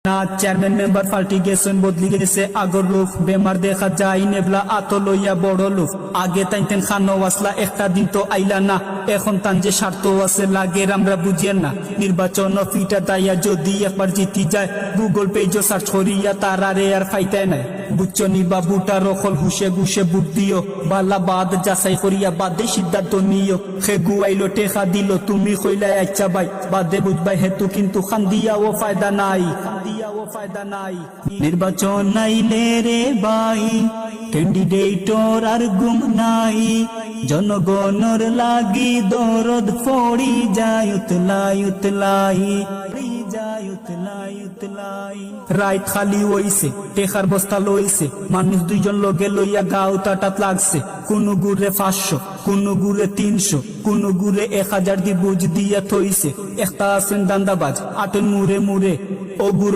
না chairman member পাল্টি গেছেন, বদলি গেছে আগর লোক, বেমার দেখা যায় নেবলা আত লইয়া বড় লোক। আগে তাইতেন খানো আসলা, একটা দিন তো আইলা না, এখন তান যে স্বার্থ আছে লাগের আমরা বুঝেন না। নির্বাচন ফিটা দাইয়া যদি একবার জিতি যায়, গুগল পেজ সার্চ করিয়া তারারে আর ফাইতায় নাই। বুঝছনি বাবুটা রকল হুসে ঘুষে বুট দিও, বালা বাদ যাচাই করিয়া বাদে সিদ্ধান্ত নিও। সে গুয়াইলো টেকা দিল, তুমি কইলাই আচ্ছা ভাই, বাদে বুঝবাই হেতু কিন্তু খান দিয়াও ফায়দা নাই, নির্বাচন নাইলে রে ভাই ক্যান্ডিডেটর আর গুম নাই, জনগণর লাগি দরদ ফড়ি যায় উতলাই উতলাই, রাইত খালি হইছে, টেকার বস্তা লইছে, মানুষ দুইজন লগে লইয়া গাও তাটাত লাগছে। কোন গুড়ে 500, কোন গুড়ে 300, কোন গুড়ে 1000 দি বুঝ দিয়া থইছে। একটা আছেন দান্দাবাজ আটন মুড়ে মুড়ে, ও গুড়ো